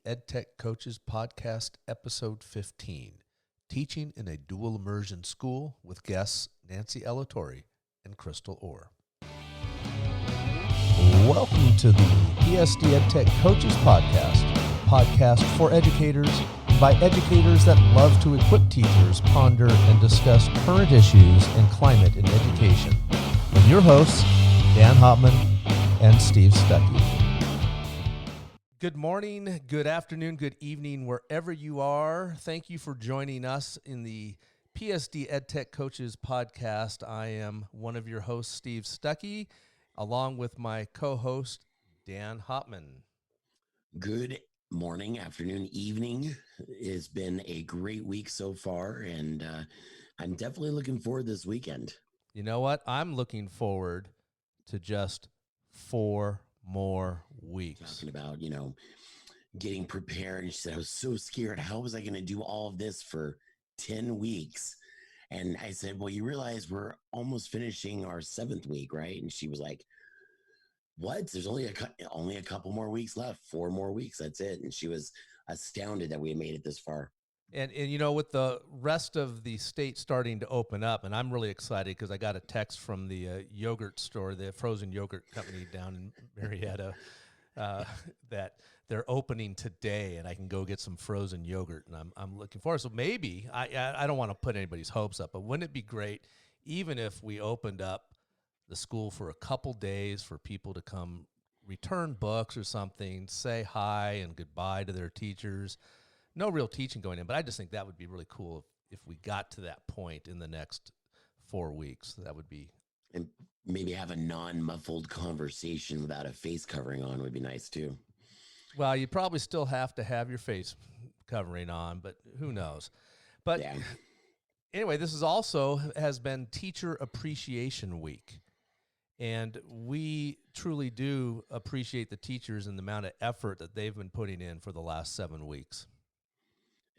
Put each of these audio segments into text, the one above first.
EdTech Coaches Podcast, Episode 15, Teaching in a Dual Immersion School with guests Nancy Alatorre and Crystal Orr. Welcome to the PSD EdTech Coaches podcast for educators by educators that love to equip teachers, ponder, and discuss current issues and climate in education. With your hosts, Dan Hopman and Steve Stuckey. Good morning, good afternoon, good evening, wherever you are. Thank you for joining us in the PSD EdTech Coaches podcast. I am one of your hosts, Steve Stuckey, along with my co-host, Dan Hopman. Good morning, afternoon, evening. It's been a great week so far, and I'm definitely looking forward this weekend. You know what? I'm looking forward to just 4 more weeks. Talking about, getting prepared. And she said, I was so scared. How was I going to do all of this for 10 weeks? And I said, well, you realize we're almost finishing our 7th week, right? And she was like, what? There's only a couple more weeks left, 4 more weeks. That's it. And she was astounded that we had made it this far. And with the rest of the state starting to open up, and I'm really excited because I got a text from the yogurt store, the frozen yogurt company down in Marietta, that they're opening today, and I can go get some frozen yogurt, and I'm looking forward. So maybe I don't want to put anybody's hopes up, but wouldn't it be great even if we opened up the school for a couple days for people to come return books or something, say hi and goodbye to their teachers? No real teaching going in, but I just think that would be really cool if we got to that point in the next 4 weeks. That would be. And maybe have a non-muffled conversation without a face covering on would be nice too. Well, you probably still have to have your face covering on, but who knows? But yeah. Anyway, this has been Teacher Appreciation Week. And we truly do appreciate the teachers and the amount of effort that they've been putting in for the last 7 weeks.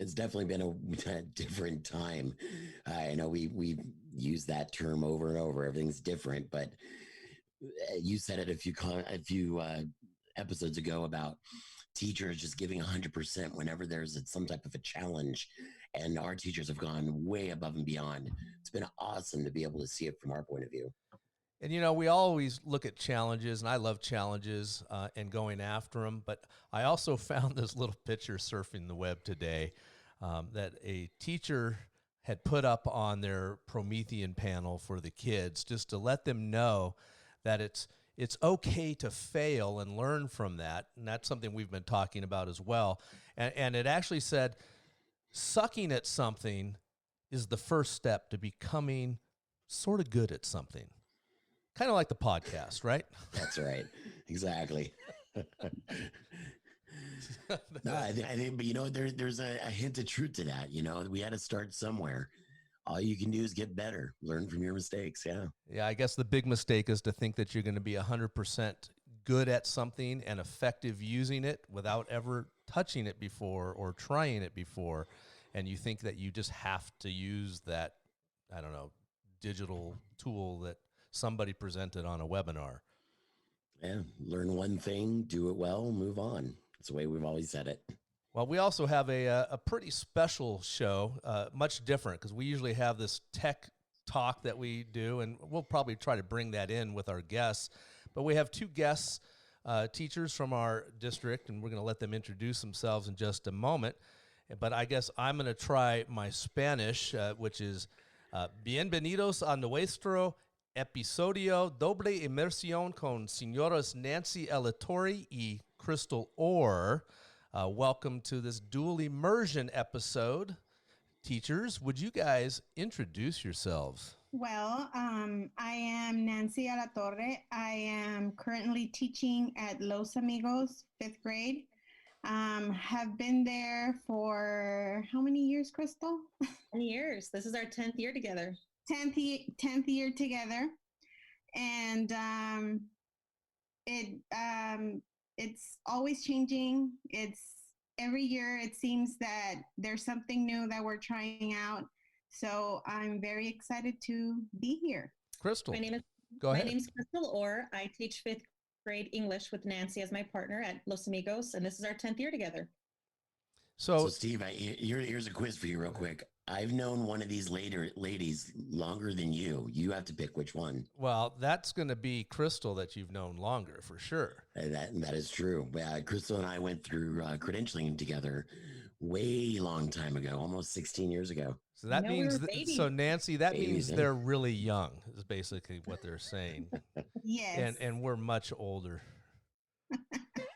It's definitely been a different time. I know we use that term over and over. Everything's different, but you said it a few episodes ago about teachers just giving 100% whenever there's some type of a challenge, and our teachers have gone way above and beyond. It's been awesome to be able to see it from our point of view. And, we always look at challenges, and I love challenges and going after them. But I also found this little picture surfing the web today that a teacher had put up on their Promethean panel for the kids, just to let them know that it's okay to fail and learn from that. And that's something we've been talking about as well. And it actually said, sucking at something is the first step to becoming sort of good at something. Kind of like the podcast, right? That's right. Exactly. No, I think, but there's a hint of truth to that. We had to start somewhere. All you can do is get better, learn from your mistakes. Yeah. Yeah. I guess the big mistake is to think that you're going to be 100% good at something and effective using it without ever touching it before or trying it before. And you think that you just have to use that, I don't know, digital tool that somebody presented on a webinar. Yeah, learn one thing, do it well, move on. That's the way we've always said it. Well, we also have a pretty special show, much different, because we usually have this tech talk that we do, and we'll probably try to bring that in with our guests. But we have 2 guests, teachers from our district, and we're going to let them introduce themselves in just a moment. But I guess I'm going to try my Spanish, which is bienvenidos a nuestro episodio Doble Immersión con señoras Nancy Alatorre y Crystal Orr. Welcome to this Dual Immersion episode. Teachers, would you guys introduce yourselves? Well, I am Nancy Alatorre. I am currently teaching at Los Amigos, 5th grade. Have been there for how many years, Crystal? 10 years. This is our 10th year together. 10th year together, and it's always changing. It's every year it seems that there's something new that we're trying out. So I'm very excited to be here. Crystal, go ahead. My name is Crystal Orr. I teach 5th grade English with Nancy as my partner at Los Amigos, and this is our 10th year together. So Steve, here's a quiz for you real quick. I've known one of these ladies longer than you. You have to pick which one. Well, that's going to be Crystal that you've known longer for sure. That is true. Crystal and I went through credentialing together way long time ago, almost 16 years ago. So that means, so Nancy, that means they're really young is basically what they're saying. Yes. And we're much older.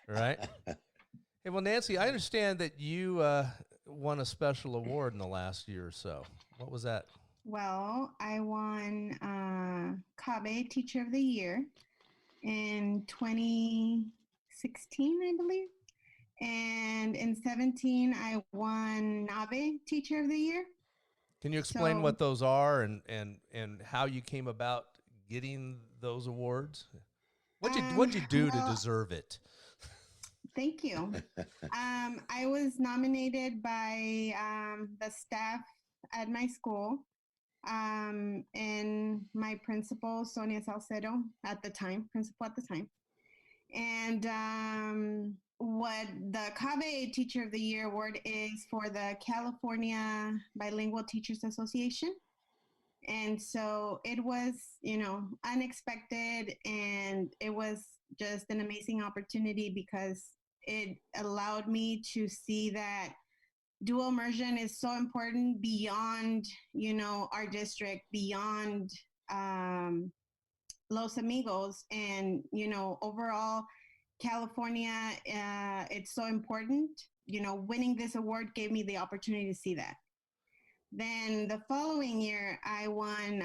Right? Hey, well, Nancy, I understand that you won a special award in the last year or so. What was that? Well, I won CABE Teacher of the Year in 2016, I believe. And in 17, I won NAVE Teacher of the Year. Can you explain what those are and how you came about getting those awards? What'd you do to deserve it? Thank you. I was nominated by the staff at my school and my principal, Sonia Salcedo, principal at the time. And what the CABE Teacher of the Year award is for the California Bilingual Teachers Association. And so it was, unexpected, and it was just an amazing opportunity because it allowed me to see that dual immersion is so important beyond, our district, beyond Los Amigos, and, overall California, it's so important. Winning this award gave me the opportunity to see that. Then the following year, I won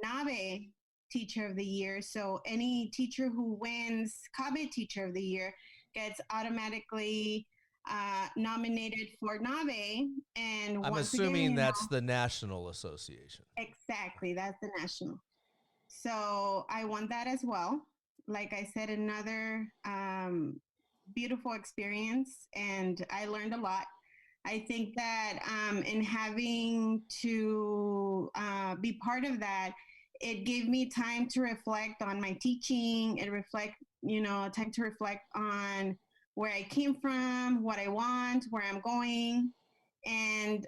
NAVE Teacher of the Year. So any teacher who wins CABE Teacher of the Year gets automatically nominated for NAVE. And I'm assuming that's the National Association. Exactly, that's the national. So I won that as well. Like I said, another beautiful experience, and I learned a lot. I think that in having to be part of that, it gave me time to reflect on my teaching. Time to reflect on where I came from, what I want, where I'm going, and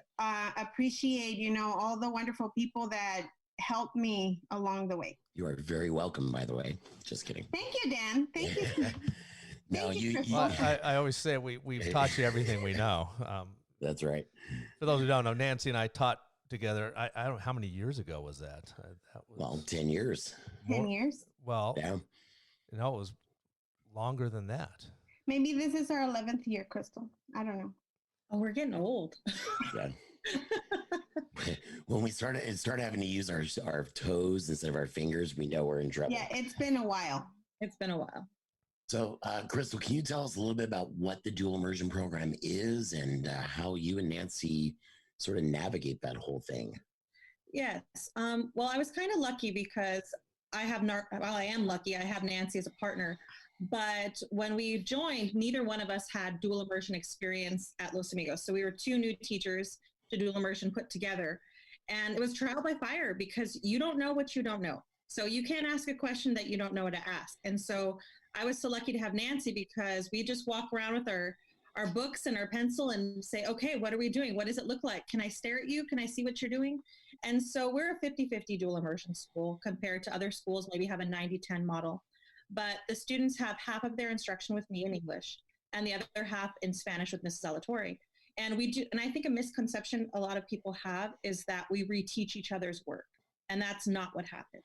appreciate, all the wonderful people that helped me along the way. You are very welcome, by the way. Just kidding. Thank you, Dan. Thank you. I always say we've taught you everything we know. That's right. For those who don't know, Nancy and I taught together. I don't know how many years ago was that. 10 years. 10 years. Well, yeah. It was longer than that. Maybe this is our 11th year, Crystal. I don't know. Oh, we're getting old. Yeah. When we started having to use our toes instead of our fingers, we know we're in trouble. Yeah, it's been a while. So, Crystal, can you tell us a little bit about what the Dual Immersion Program is and how you and Nancy sort of navigate that whole thing? Yes. Well, I was kind of lucky because I am lucky. I have Nancy as a partner. But when we joined, neither one of us had dual immersion experience at Los Amigos. So we were two new teachers to dual immersion put together. And it was trial by fire because you don't know what you don't know. So you can't ask a question that you don't know what to ask. And so I was so lucky to have Nancy because we just walk around with our books and our pencil and say, okay, what are we doing? What does it look like? Can I stare at you? Can I see what you're doing? And so we're a 50-50 dual immersion school compared to other schools, maybe have a 90-10 model. But the students have half of their instruction with me in English and the other half in Spanish with Mrs. Alatorre. And I think a misconception a lot of people have is that we reteach each other's work. And that's not what happened.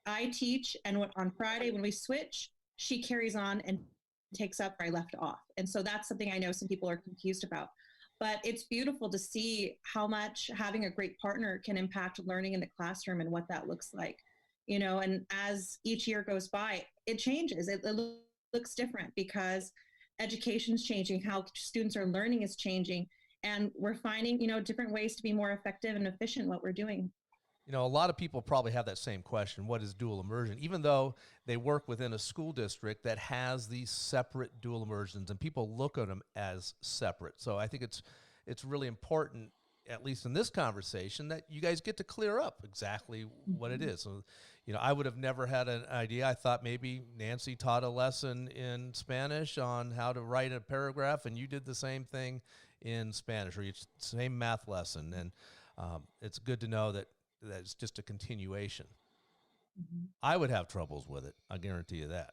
I teach, and on Friday when we switch, she carries on and takes up where I left off. And so that's something I know some people are confused about. But it's beautiful to see how much having a great partner can impact learning in the classroom and what that looks like. And as each year goes by, it changes. It looks different because education's changing, how students are learning is changing, and we're finding, different ways to be more effective and efficient in what we're doing. A lot of people probably have that same question. What is dual immersion? Even though they work within a school district that has these separate dual immersions and people look at them as separate. So I think it's really important at least in this conversation, that you guys get to clear up exactly what it is. So, I would have never had an idea. I thought maybe Nancy taught a lesson in Spanish on how to write a paragraph, and you did the same thing in Spanish, or same math lesson. And it's good to know that it's just a continuation. I would have troubles with it. I guarantee you that.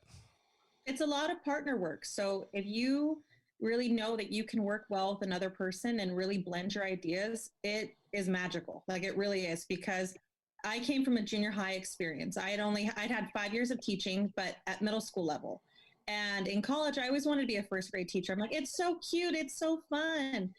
It's a lot of partner work. So if you really know that you can work well with another person and really blend your ideas, it is magical. Like, it really is, because I came from a junior high experience. I'd had 5 years of teaching, but at middle school level. And in college, I always wanted to be a first grade teacher. I'm like, it's so cute. It's so fun.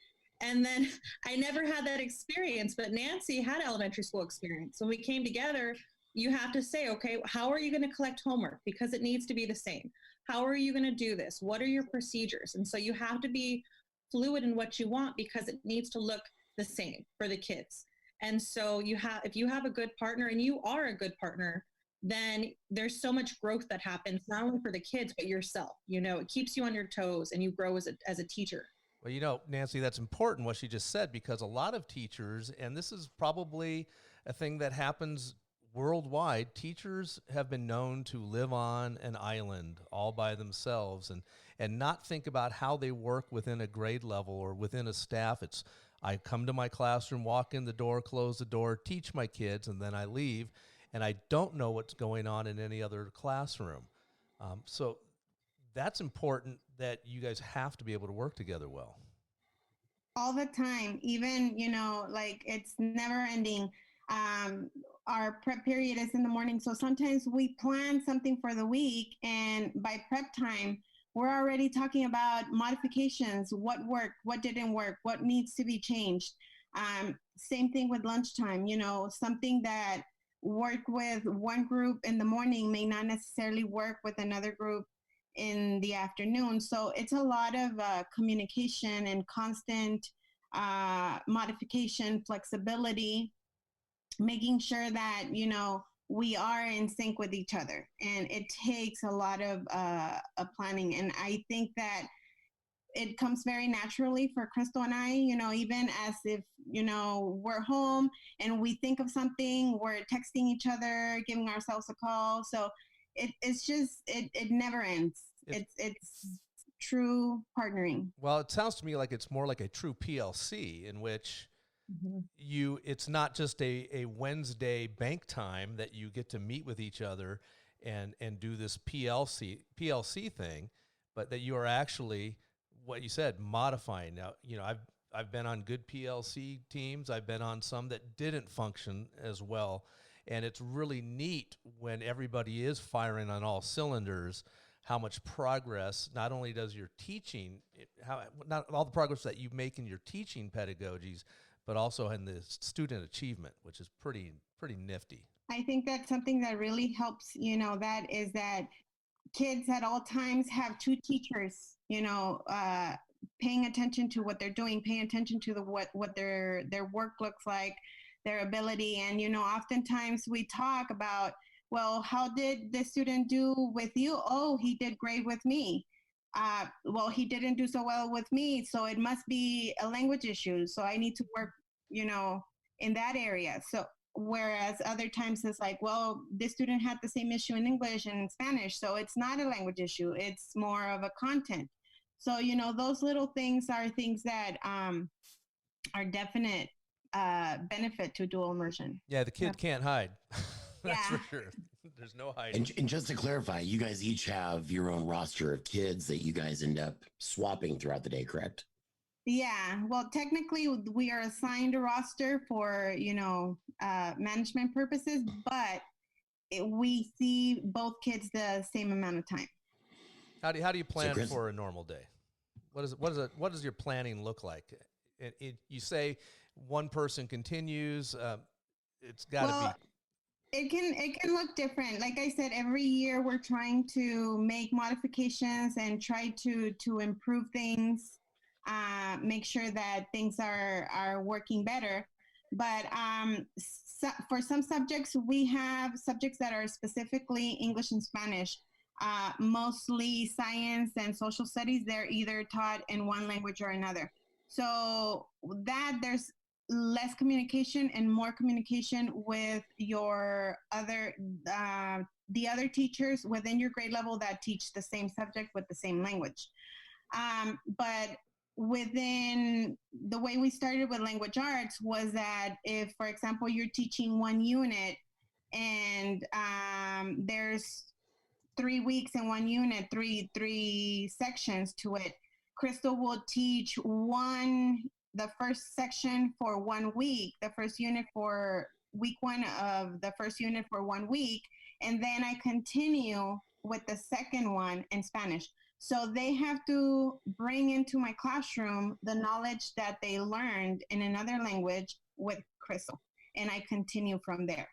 And then I never had that experience, but Nancy had elementary school experience. When we came together, you have to say, okay, how are you going to collect homework? Because it needs to be the same. How are you going to do this? What are your procedures? And so you have to be fluid in what you want, because it needs to look the same for the kids. And so if you have a good partner, and you are a good partner, then there's so much growth that happens, not only for the kids, but yourself. It keeps you on your toes, and you grow as a teacher. Well, Nancy, that's important what she just said, because a lot of teachers, and this is probably a thing that happens worldwide, teachers have been known to live on an island all by themselves and not think about how they work within a grade level or within a staff. It's, I come to my classroom, walk in the door, close the door, teach my kids, and then I leave, and I don't know what's going on in any other classroom. So that's important, that you guys have to be able to work together well. All the time, even, like, it's never ending. Our prep period is in the morning. So sometimes we plan something for the week, and by prep time, we're already talking about modifications, what worked, what didn't work, what needs to be changed. Same thing with lunchtime. Something that worked with one group in the morning may not necessarily work with another group in the afternoon. So it's a lot of communication and constant modification, flexibility, making sure that, we are in sync with each other. And it takes a lot of planning. And I think that it comes very naturally for Crystal and I, even as if, we're home and we think of something, we're texting each other, giving ourselves a call. So it's just, it never ends. It's true partnering. Well, it sounds to me like it's more like a true PLC, in which it's not just a Wednesday bank time that you get to meet with each other and do this PLC thing, but that you are actually, what you said, modifying. Now, I've been on good PLC teams. I've been on some that didn't function as well. And it's really neat when everybody is firing on all cylinders, how much progress, not only does your teaching, not all the progress that you make in your teaching pedagogies, but also in the student achievement, which is pretty nifty. I think that's something that really helps, that is that kids at all times have two teachers, paying attention to what they're doing, paying attention to what their work looks like, their ability. And, oftentimes we talk about, well, how did the student do with you? Oh, he did great with me. Well, he didn't do so well with me, so it must be a language issue. So I need to work, in that area. So whereas other times it's like, well, this student had the same issue in English and in Spanish, so it's not a language issue. It's more of a content. So, those little things are things that are definite benefit to dual immersion. Yeah, the kid can't hide. That's for sure. There's no hiding. And just to clarify, you guys each have your own roster of kids that you guys end up swapping throughout the day, correct? Yeah. Well, technically, we are assigned a roster for, management purposes, but we see both kids the same amount of time. How do you plan for a normal day? What does your planning look like? You say one person continues. It's got to be. It can look different. Like I said, every year we're trying to make modifications and try to improve things, make sure that things are working better. But for some subjects, we have subjects that are specifically English and Spanish. Mostly science and social studies, they're either taught in one language or another. So that there's less communication and more communication with your other the other teachers within your grade level that teach the same subject with the same language. But within the way we started with language arts was that if, for example, you're teaching one unit and there's 3 weeks in one unit, three sections to it, Crystal will teach the first section for 1 week, the first unit for week 1 of the first unit for 1 week, and then I continue with the second one in Spanish. So they have to bring into my classroom the knowledge that they learned in another language with Crystal, and I continue from there.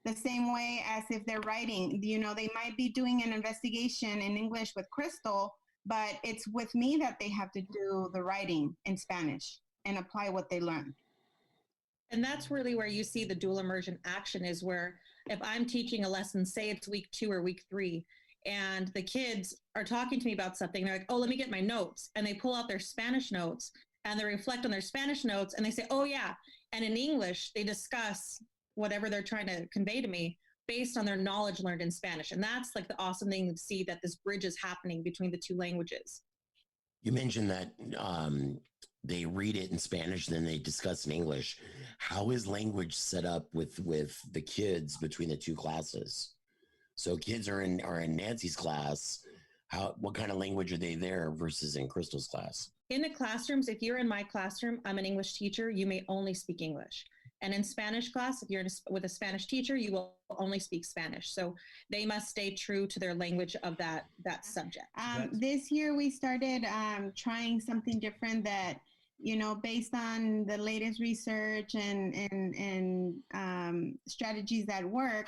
The same way as if they're writing, they might be doing an investigation in English with Crystal, but it's with me that they have to do the writing in Spanish and apply what they learned. And that's really where you see the dual immersion action, is where if I'm teaching a lesson, say it's week 2 or week 3, and the kids are talking to me about something, they're like, oh, let me get my notes. And they pull out their Spanish notes and they reflect on their Spanish notes and they say, oh yeah. And in English, they discuss whatever they're trying to convey to me based on their knowledge learned in Spanish. And that's like the awesome thing to see, that this bridge is happening between the two languages. You mentioned that they read it in Spanish, then they discuss in English. How is language set up with the kids between the two classes? So kids are in Nancy's class. What kind of language are they there versus in Crystal's class? In the classrooms, if you're in my classroom, I'm an English teacher, you may only speak English. And in Spanish class, if you're with a Spanish teacher, you will only speak Spanish. So they must stay true to their language of that subject. This year we started trying something different that, based on the latest research and strategies that work,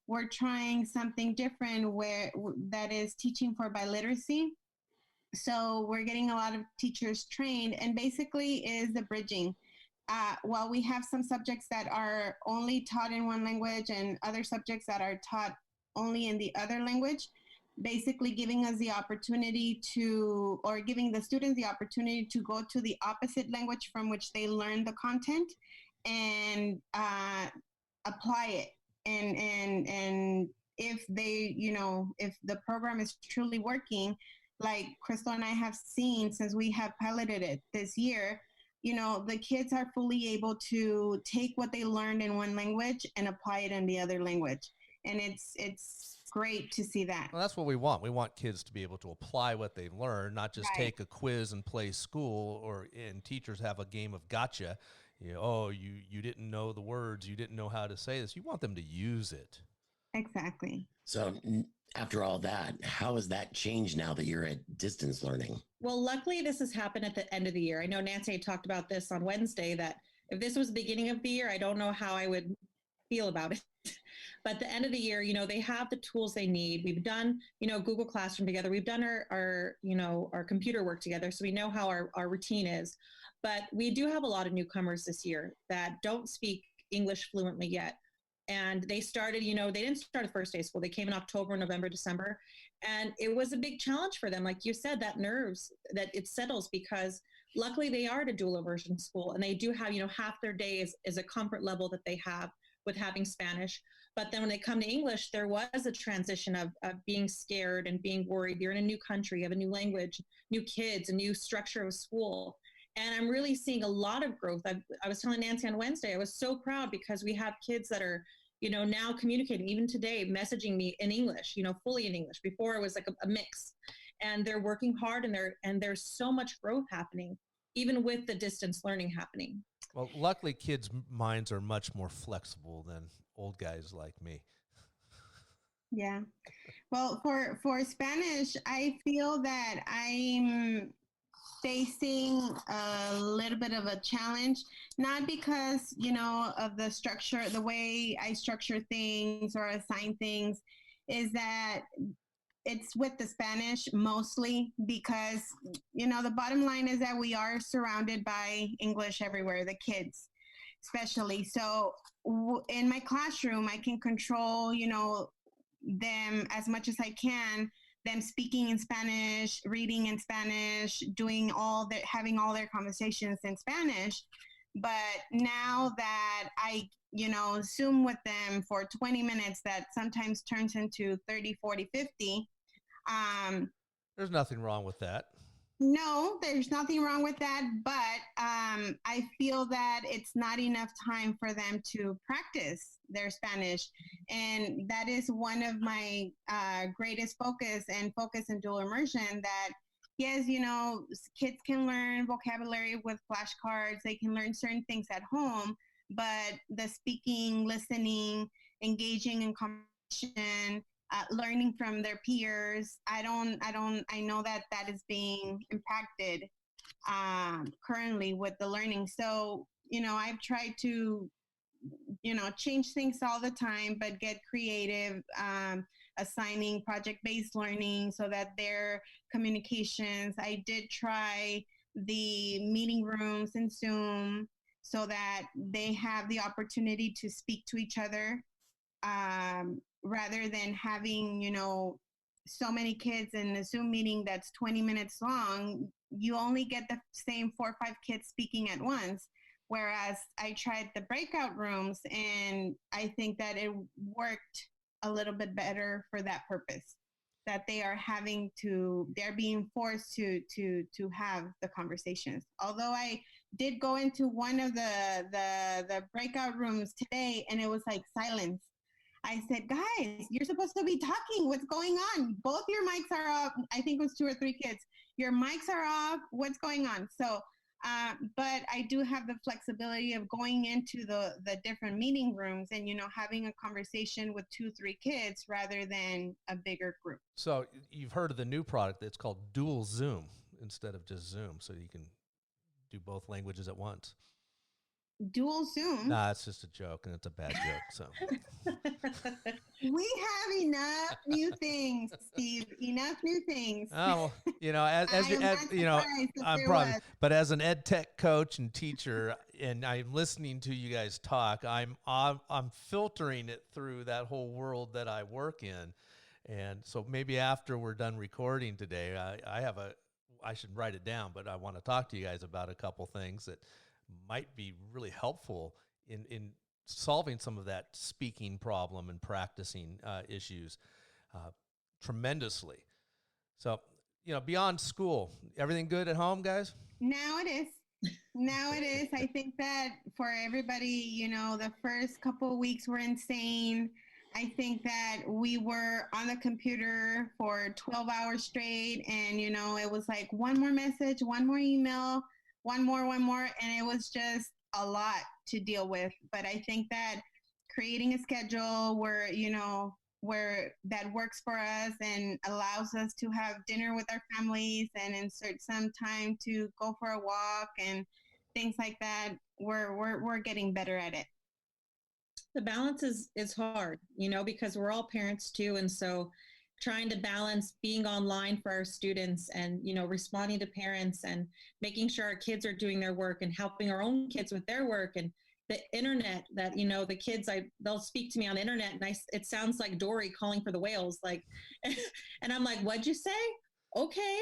we're trying something different that is teaching for biliteracy. So we're getting a lot of teachers trained, and basically is the bridging. While we have some subjects that are only taught in one language and other subjects that are taught only in the other language, basically giving us the opportunity giving the students the opportunity to go to the opposite language from which they learn the content and apply it. And if they, if the program is truly working, like Crystal and I have seen since we have piloted it this year, the kids are fully able to take what they learned in one language and apply it in the other language. And it's great to see that. Well, that's what we want. We want kids to be able to apply what they learn, not just take a quiz and play school, and teachers have a game of gotcha. You didn't know the words, you didn't know how to say this. You want them to use it. Exactly. So after all that, how has that changed now that you're at distance learning? Well, luckily this has happened at the end of the year. I know Nancy talked about this on Wednesday, that if this was the beginning of the year, I don't know how I would feel about it. But the end of the year, they have the tools they need. We've done, Google Classroom together. We've done our computer work together. So we know how our routine is. But we do have a lot of newcomers this year that don't speak English fluently yet. And they started, they didn't start the first day of school. They came in October, November, December. And it was a big challenge for them. Like you said, that nerves, that it settles, because luckily they are at a dual immersion school. And they do have, half their day is a comfort level that they have with having Spanish. But then when they come to English, there was a transition of being scared and being worried. You're in a new country, you have a new language, new kids, a new structure of school. And I'm really seeing a lot of growth. I was telling Nancy on Wednesday, I was so proud because we have kids that are, now communicating, even today, messaging me in English, fully in English. Before it was like a mix. And they're working hard, and there's so much growth happening, even with the distance learning happening. Well, luckily kids' minds are much more flexible than old guys like me. Yeah. Well, for Spanish, I feel that I'm facing a little bit of a challenge, not because, of the structure, the way I structure things or assign things, is that it's with the Spanish mostly because, the bottom line is that we are surrounded by English everywhere, the kids especially. So in my classroom, I can control, them as much as I can, them speaking in Spanish, reading in Spanish, having all their conversations in Spanish. But now that I, Zoom with them for 20 minutes, that sometimes turns into 30, 40, 50. There's nothing wrong with that. No, there's nothing wrong with that, but I feel that it's not enough time for them to practice their Spanish. And that is one of my greatest focus in dual immersion, that yes, kids can learn vocabulary with flashcards, they can learn certain things at home, but the speaking, listening, engaging in conversation, learning from their peers. I know that is being impacted currently with the learning. So, I've tried to, change things all the time, but get creative, assigning project-based learning so that their communications. I did try the meeting rooms in Zoom so that they have the opportunity to speak to each other, rather than having, so many kids in a Zoom meeting that's 20 minutes long. You only get the same 4 or 5 kids speaking at once. Whereas I tried the breakout rooms, and I think that it worked a little bit better for that purpose, that they're being forced to have the conversations. Although I did go into one of the breakout rooms today, and it was like silence. I said, guys, you're supposed to be talking. What's going on? Both your mics are off. I think it was 2 or 3 kids. Your mics are off. What's going on? So, but I do have the flexibility of going into the different meeting rooms and, having a conversation with 2, 3 kids rather than a bigger group. So you've heard of the new product that's called Dual Zoom instead of just Zoom, so you can do both languages at once. Dual Zoom? Nah, it's just a joke, and it's a bad joke. So we have enough new things, Steve. Enough new things. Oh, I'm probably, but as an ed tech coach and teacher, and I'm listening to you guys talk, I'm filtering it through that whole world that I work in, and so maybe after we're done recording today, I should write it down, but I want to talk to you guys about a couple things that might be really helpful in solving some of that speaking problem and practicing issues tremendously. So, beyond school, everything good at home, guys? Now it is. I think that for everybody, the first couple of weeks were insane. I think that we were on the computer for 12 hours straight, and, it was like one more message, one more email, one more, and it was just a lot to deal with. But I think that creating a schedule where that works for us and allows us to have dinner with our families and insert some time to go for a walk and things like that, we're getting better at it. The balance is hard, because we're all parents too, and so trying to balance being online for our students and, responding to parents and making sure our kids are doing their work and helping our own kids with their work, and the internet that, the kids, they'll speak to me on the internet, and it sounds like Dory calling for the whales. And I'm like, what'd you say? Okay.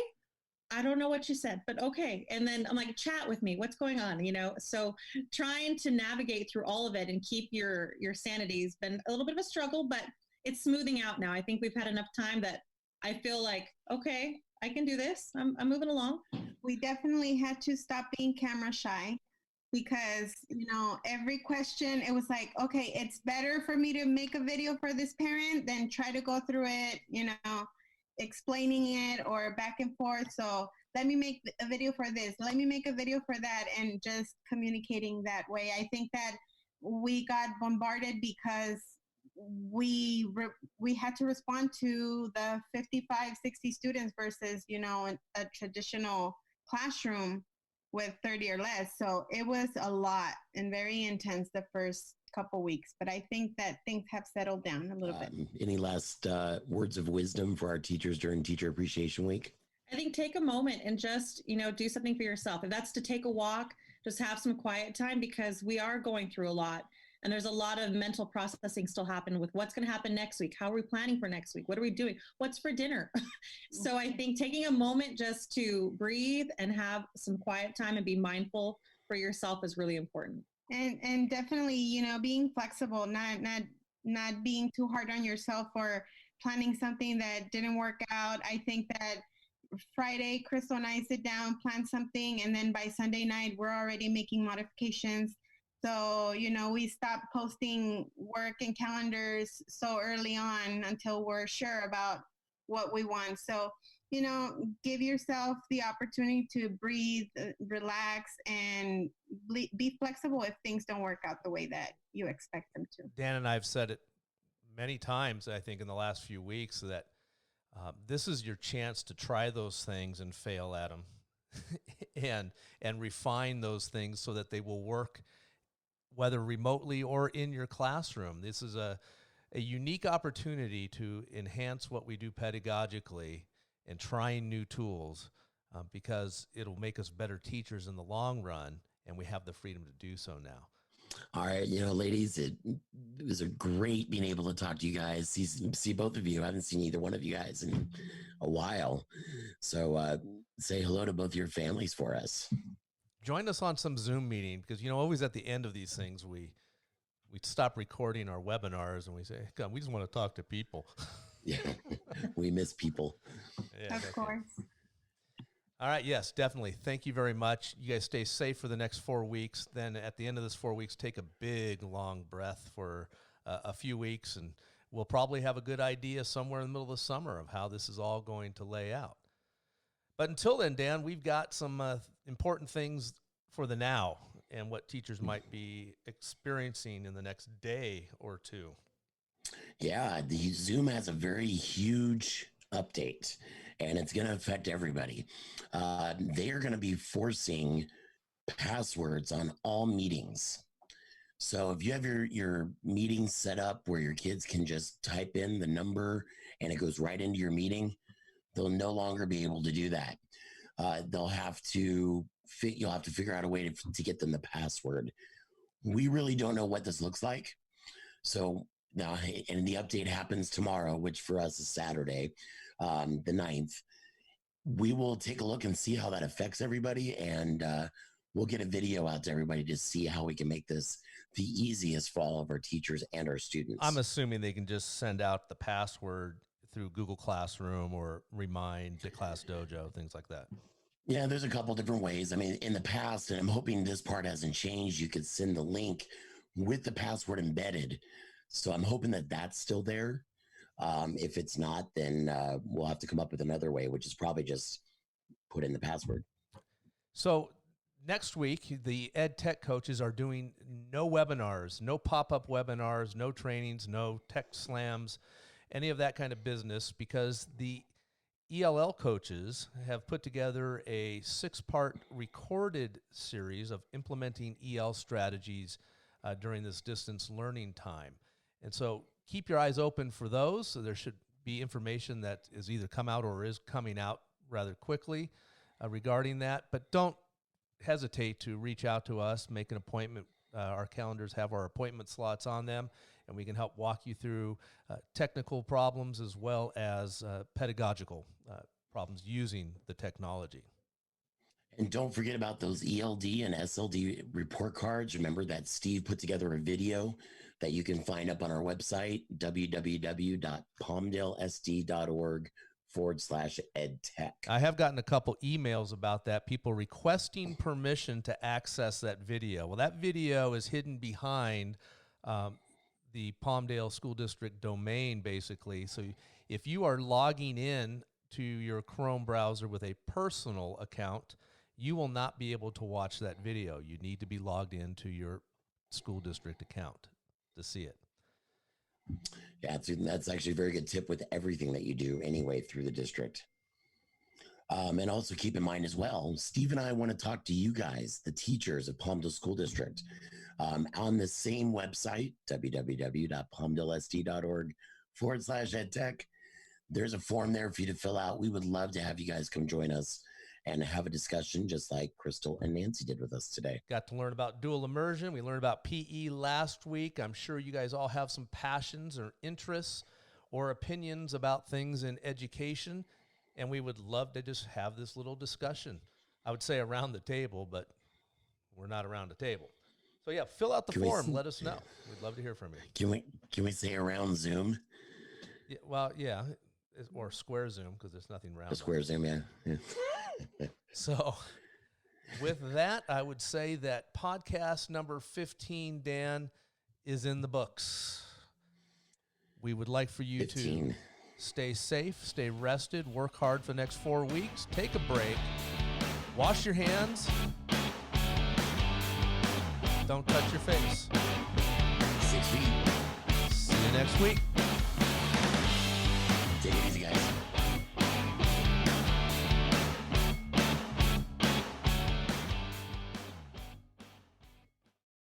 I don't know what you said, but okay. And then I'm like, chat with me. What's going on? So trying to navigate through all of it and keep your sanity has been a little bit of a struggle, but it's smoothing out now. I think we've had enough time that I feel like, okay, I can do this. I'm moving along. We definitely had to stop being camera shy because, every question, it was like, okay, it's better for me to make a video for this parent than try to go through it, explaining it or back and forth. So let me make a video for this. Let me make a video for that, and just communicating that way. I think that we got bombarded because we had to respond to the 55, 60 students versus, a traditional classroom with 30 or less. So it was a lot and very intense the first couple weeks, but I think that things have settled down a little bit. Any last words of wisdom for our teachers during Teacher Appreciation Week? I think take a moment and just, do something for yourself. If that's to take a walk, just have some quiet time, because we are going through a lot. And there's a lot of mental processing still happening with what's going to happen next week. How are we planning for next week? What are we doing? What's for dinner? So I think taking a moment just to breathe and have some quiet time and be mindful for yourself is really important. And definitely, you know, being flexible, not being too hard on yourself for planning something that didn't work out. I think that Friday, Crystal and I sit down, plan something, and then by Sunday night, we're already making modifications. So, you know, we stop posting work and calendars so early on until we're sure about what we want. So, you know, give yourself the opportunity to breathe, relax, and be flexible if things don't work out the way that you expect them to. Dan and I have said it many times, I think, in the last few weeks, that this is your chance to try those things and fail at them and refine those things so that they will work, whether remotely or in your classroom. This is a unique opportunity to enhance what we do pedagogically and trying new tools because it'll make us better teachers in the long run, and we have the freedom to do so now. All right, you know, ladies, it was a great being able to talk to you guys, see both of you. I haven't seen either one of you guys in a while. So say hello to both your families for us. Join us on some Zoom meeting because, you know, always at the end of these things, we stop recording our webinars and we say, God, we just want to talk to people. Yeah, we miss people. Yeah, Of course. All right. Yes, definitely. Thank you very much. You guys stay safe for the next 4 weeks. Then at the end of this 4 weeks, take a big, long breath for a few weeks, and we'll probably have a good idea somewhere in the middle of the summer of how this is all going to lay out. But until then, Dan, we've got some important things for the now and what teachers might be experiencing in the next day or two. Yeah, the Zoom has a very huge update, and it's going to affect everybody. They are going to be forcing passwords on all meetings. So if you have your meeting set up where your kids can just type in the number and it goes right into your meeting, they'll no longer be able to do that. You'll have to figure out a way to get them the password. We really don't know what this looks like. So now, and the update happens tomorrow, which for us is Saturday, the 9th. We will take a look and see how that affects everybody, and we'll get a video out to everybody to see how we can make this the easiest for all of our teachers and our students. I'm assuming they can just send out the password through Google Classroom or Remind to Class Dojo, things like that. Yeah, there's a couple different ways. I mean, in the past, and I'm hoping this part hasn't changed, you could send the link with the password embedded. So I'm hoping that that's still there. If it's not, then we'll have to come up with another way, which is probably just put in the password. So next week, the EdTech coaches are doing no webinars, no pop-up webinars, no trainings, no tech slams, any of that kind of business, because the ELL coaches have put together a 6-part recorded series of implementing EL strategies during this distance learning time. And so keep your eyes open for those. So there should be information that is either come out or is coming out rather quickly regarding that. But don't hesitate to reach out to us, make an appointment. Our calendars have our appointment slots on them, and we can help walk you through technical problems as well as pedagogical problems using the technology. And don't forget about those ELD and SLD report cards. Remember that Steve put together a video that you can find up on our website, www.palmdalesd.org/edtech. I have gotten a couple emails about that, people requesting permission to access that video. Well, that video is hidden behind the Palmdale School District domain, basically. So if you are logging in to your Chrome browser with a personal account, you will not be able to watch that video. You need to be logged into your school district account to see it. Yeah, that's actually a very good tip with everything that you do anyway through the district. And also keep in mind as well, Steve and I want to talk to you guys, the teachers of Palmdale School District, on the same website, www.palmdalesd.org/edtech. There's a form there for you to fill out. We would love to have you guys come join us and have a discussion just like Crystal and Nancy did with us today. Got to learn about dual immersion. We learned about PE last week. I'm sure you guys all have some passions or interests or opinions about things in education, and we would love to just have this little discussion. I would say around the table, but we're not around the table. So yeah, fill out the form. Let us know. We'd love to hear from you. Can we say around Zoom? Yeah, well, yeah, or square Zoom because there's nothing round. A square Zoom, yeah. So with that, I would say that podcast number 15, Dan, is in the books. We would like for you 15. to stay safe, stay rested, work hard for the next 4 weeks, take a break, wash your hands, don't touch your face. 6 feet. See you next week. Take it easy, guys.